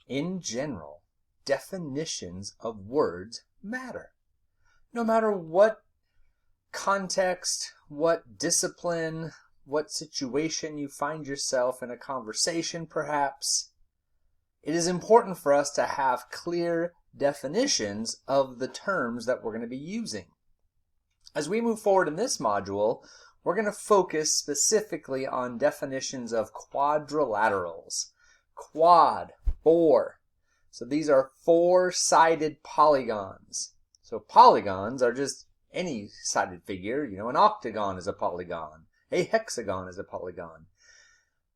In general, definitions of words matter. No matter what context, what discipline, what situation you find yourself in a conversation perhaps, it is important for us to have clear definitions of the terms that we're going to be using. As we move forward in this module, we're going to focus specifically on definitions of quadrilaterals. Quad, four. So these are four-sided polygons. So polygons are just any sided figure. An octagon is a polygon. A hexagon is a polygon.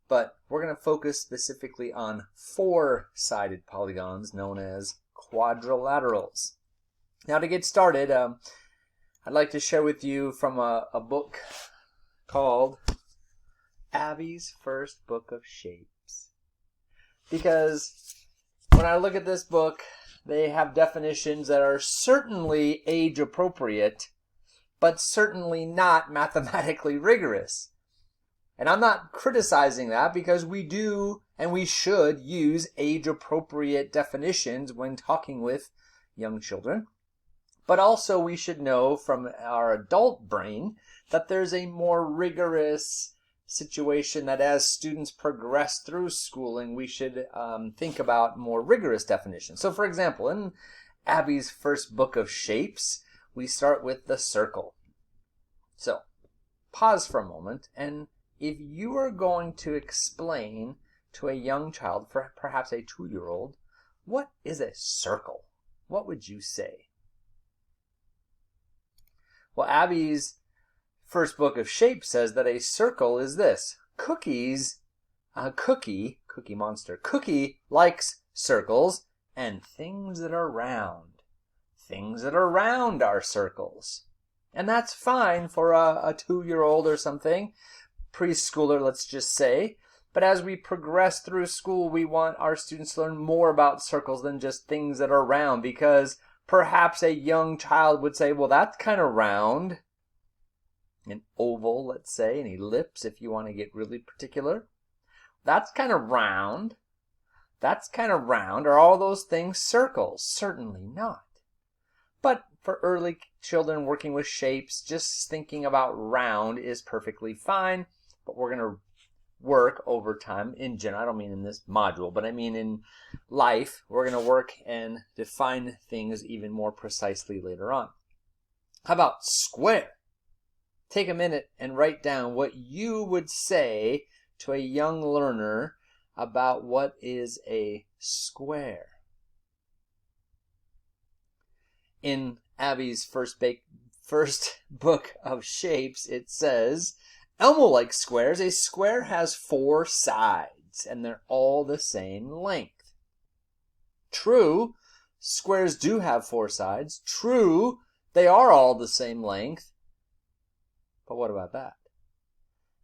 But we're going to focus specifically on four-sided polygons known as quadrilaterals. Now to get started, I'd like to share with you from a book called Abby's First Book of Shapes. Because when I look at this book, they have definitions that are certainly age appropriate, but certainly not mathematically rigorous. And I'm not criticizing that because we do and we should use age appropriate definitions when talking with young children. But also we should know from our adult brain that there's a more rigorous situation that as students progress through schooling, we should think about more rigorous definitions. So for example, in Abby's First Book of Shapes, we start with the circle. So pause for a moment, and if you are going to explain to a young child, for perhaps a 2-year-old, what is a circle, what would you say? Well, Abby's First Book of Shapes says that a circle is this. Cookie Monster. Cookie likes circles and things that are round. Things that are round are circles. And that's fine for a 2-year-old or something, preschooler, let's just say. But as we progress through school, we want our students to learn more about circles than just things that are round, because perhaps a young child would say, well, that's kind of round. An oval, let's say, an ellipse, if you want to get really particular. That's kind of round. That's kind of round. Are all those things circles? Certainly not. But for early children working with shapes, just thinking about round is perfectly fine. But we're going to work over time in general. I don't mean in this module, but I mean in life. We're going to work and define things even more precisely later on. How about square? Take a minute and write down what you would say to a young learner about what is a square. In Abby's first book of shapes, it says, Elmo likes squares. A square has 4 sides, and they're all the same length. True, squares do have 4 sides. True, they are all the same length. But what about that?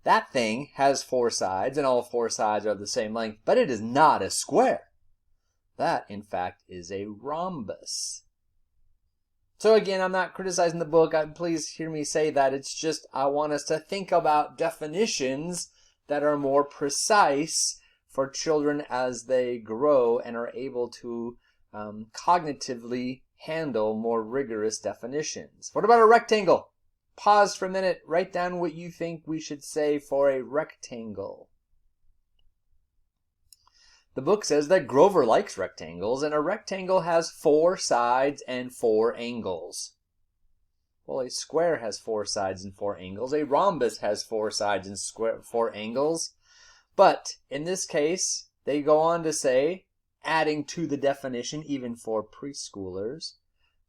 That thing has 4 sides, and all 4 sides are the same length, but it is not a square. That, in fact, is a rhombus. So again, I'm not criticizing the book. Please hear me say that. It's just I want us to think about definitions that are more precise for children as they grow and are able to cognitively handle more rigorous definitions. What about a rectangle? Pause for a minute. Write down what you think we should say for a rectangle. The book says that Grover likes rectangles, and a rectangle has 4 sides and 4 angles. Well, a square has 4 sides and 4 angles. A rhombus has 4 sides and 4 angles. But in this case, they go on to say, adding to the definition even for preschoolers,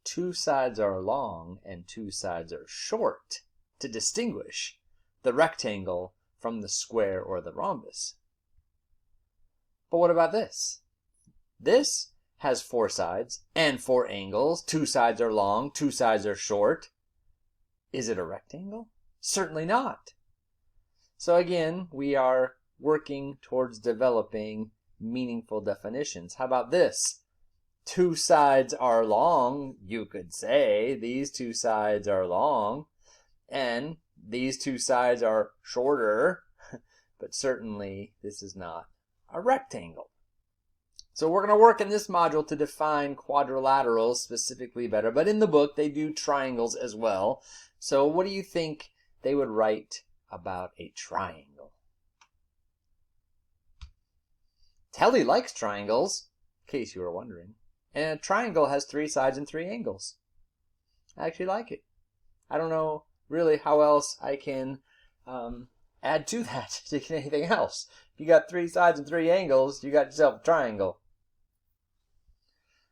2 sides are long and 2 sides are short to distinguish the rectangle from the square or the rhombus. But what about this? This has 4 sides and 4 angles. 2 sides are long, 2 sides are short. Is it a rectangle? Certainly not. So again, we are working towards developing meaningful definitions. How about this? 2 sides are long, you could say. These 2 sides are long, and these 2 sides are shorter, but certainly this is not a rectangle. So we're going to work in this module to define quadrilaterals specifically better, but in the book they do triangles as well. So what do you think they would write about a triangle? Telly likes triangles, in case you were wondering. And a triangle has 3 sides and 3 angles. I actually like it. I don't know really how else I can add to that to get anything else. If you got 3 sides and 3 angles, you got yourself a triangle.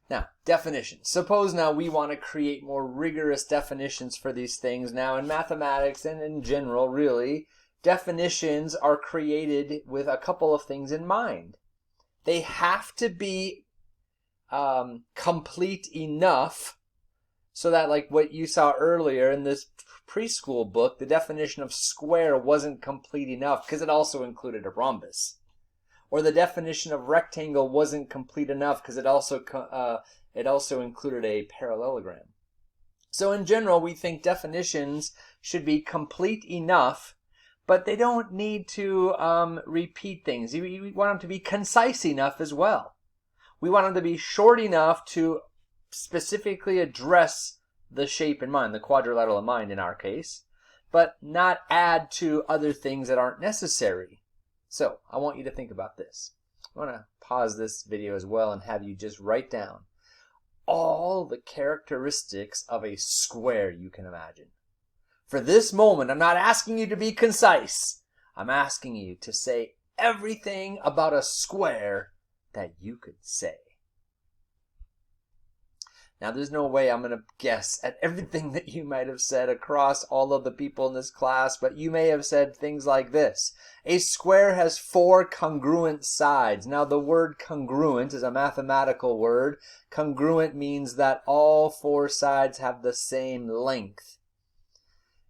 Now, definitions. Suppose now we want to create more rigorous definitions for these things. Now, in mathematics and in general, really, definitions are created with a couple of things in mind. They have to be complete enough so that, like what you saw earlier in this preschool book, the definition of square wasn't complete enough because it also included a rhombus. Or the definition of rectangle wasn't complete enough because it also included a parallelogram. So in general, we think definitions should be complete enough, but they don't need to repeat things. We want them to be concise enough as well. We want them to be short enough to specifically address the shape in mind, the quadrilateral in mind in our case, but not add to other things that aren't necessary. So I want you to think about this. I want to pause this video as well and have you just write down all the characteristics of a square you can imagine. For this moment, I'm not asking you to be concise. I'm asking you to say everything about a square that you could say. Now, there's no way I'm going to guess at everything that you might have said across all of the people in this class, but you may have said things like this. A square has 4 congruent sides. Now, the word congruent is a mathematical word. Congruent means that all 4 sides have the same length.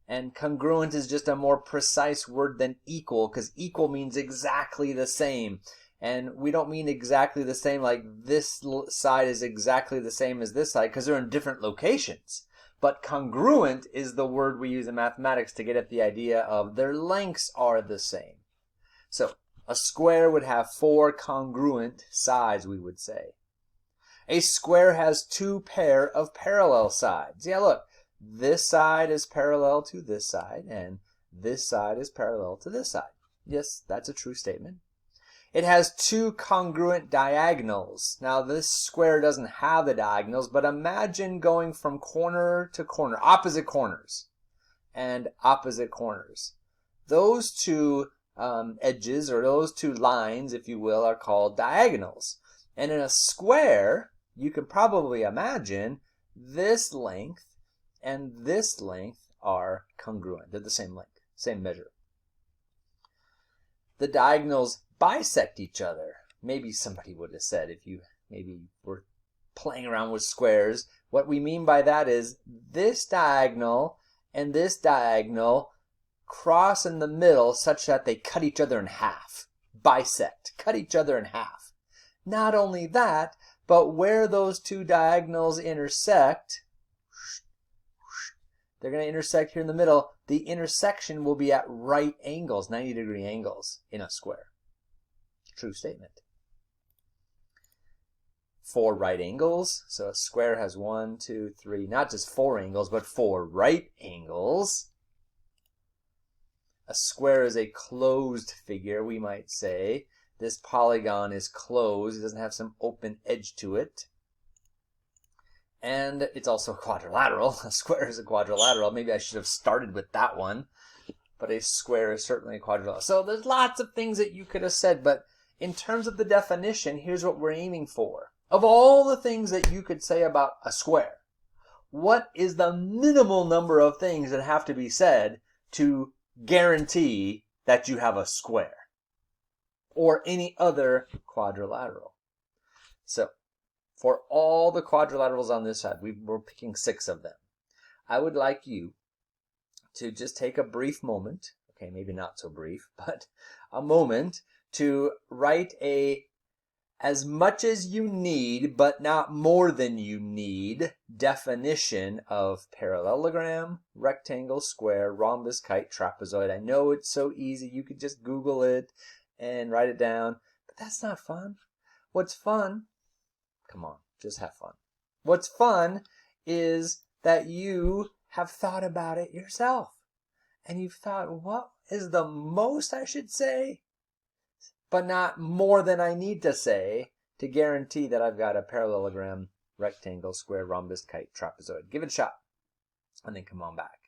And congruent is just a more precise word than equal, because equal means exactly the same. And we don't mean exactly the same, like this side is exactly the same as this side, because they're in different locations. But congruent is the word we use in mathematics to get at the idea of their lengths are the same. So a square would have 4 congruent sides, we would say. A square has 2 pair of parallel sides. Yeah, look, this side is parallel to this side, and this side is parallel to this side. Yes, that's a true statement. It has 2 congruent diagonals. Now, this square doesn't have the diagonals, but imagine going from corner to corner, opposite corners and opposite corners. Those 2 edges, or those 2 lines, if you will, are called diagonals. And in a square, you can probably imagine this length and this length are congruent. They're the same length, same measure. The diagonals bisect each other. Maybe somebody would have said, if you maybe were playing around with squares, what we mean by that is this diagonal and this diagonal cross in the middle such that they cut each other in half. Bisect, cut each other in half. Not only that, but where those 2 diagonals intersect, they're going to intersect here in the middle. The intersection will be at right angles, 90-degree angles in a square. True statement. 4 right angles. So a square has 1, 2, 3, not just 4 angles, but 4 right angles. A square is a closed figure, we might say. This polygon is closed. It doesn't have some open edge to it. And it's also quadrilateral. A square is a quadrilateral. Maybe I should have started with that one. But a square is certainly a quadrilateral. So there's lots of things that you could have said, but in terms of the definition, here's what we're aiming for. Of all the things that you could say about a square, what is the minimal number of things that have to be said to guarantee that you have a square or any other quadrilateral? So, for all the quadrilaterals on this side, we're picking 6 of them. I would like you to just take a brief moment, okay, maybe not so brief, but a moment to write as much as you need, but not more than you need, definition of parallelogram, rectangle, square, rhombus, kite, trapezoid. I know it's so easy. You could just Google it and write it down, but that's not fun. What's fun, come on, just have fun. What's fun is that you have thought about it yourself. And you've thought, what is the most I should say, but not more than I need to say to guarantee that I've got a parallelogram, rectangle, square, rhombus, kite, trapezoid. Give it a shot, and then come on back.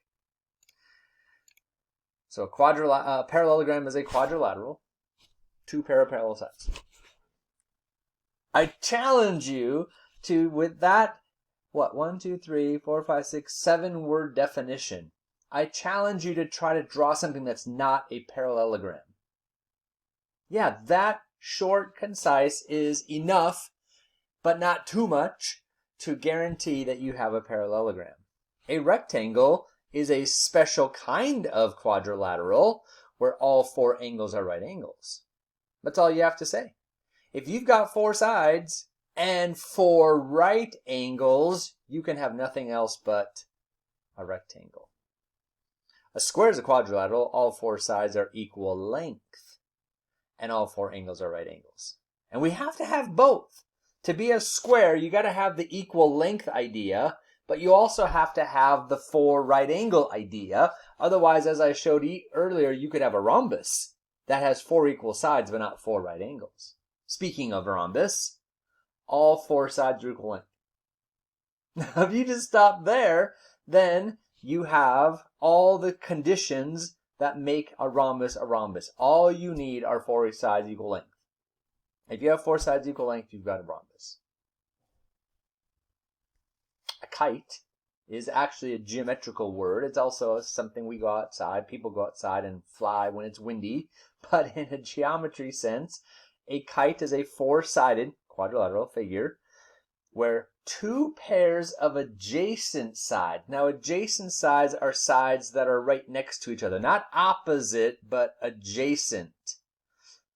So a parallelogram is a quadrilateral, two pair of parallel sides. I challenge you to, with that, 1, 2, 3, 4, 5, 6, 7 word definition, I challenge you to try to draw something that's not a parallelogram. Yeah, that short, concise is enough, but not too much, to guarantee that you have a parallelogram. A rectangle is a special kind of quadrilateral where all 4 angles are right angles. That's all you have to say. If you've got 4 sides and 4 right angles, you can have nothing else but a rectangle. A square is a quadrilateral. All 4 sides are equal length, and all 4 angles are right angles. And we have to have both. To be a square, you got to have the equal length idea, but you also have to have the 4 right angle idea. Otherwise, as I showed earlier, you could have a rhombus that has 4 equal sides, but not 4 right angles. Speaking of rhombus, all 4 sides are equal length. Now, if you just stop there, then you have all the conditions that make a rhombus a rhombus. All you need are 4 sides equal length. If you have 4 sides equal length, you've got a rhombus. A kite is actually a geometrical word. It's also something we go outside. People go outside and fly when it's windy. But in a geometry sense, a kite is a 4-sided quadrilateral figure where 2 pairs of adjacent sides. Now, adjacent sides are sides that are right next to each other. Not opposite, but adjacent.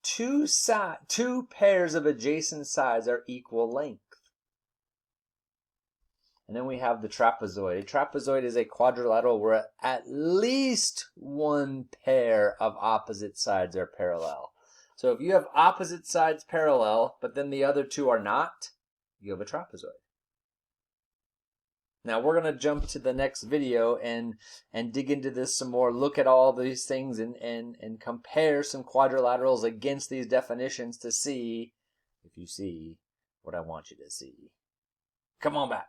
2 pairs of adjacent sides are equal length. And then we have the trapezoid. A trapezoid is a quadrilateral where at least 1 pair of opposite sides are parallel. So if you have opposite sides parallel, but then the other 2 are not, you have a trapezoid. Now we're going to jump to the next video and dig into this some more, look at all these things and compare some quadrilaterals against these definitions to see if you see what I want you to see. Come on back.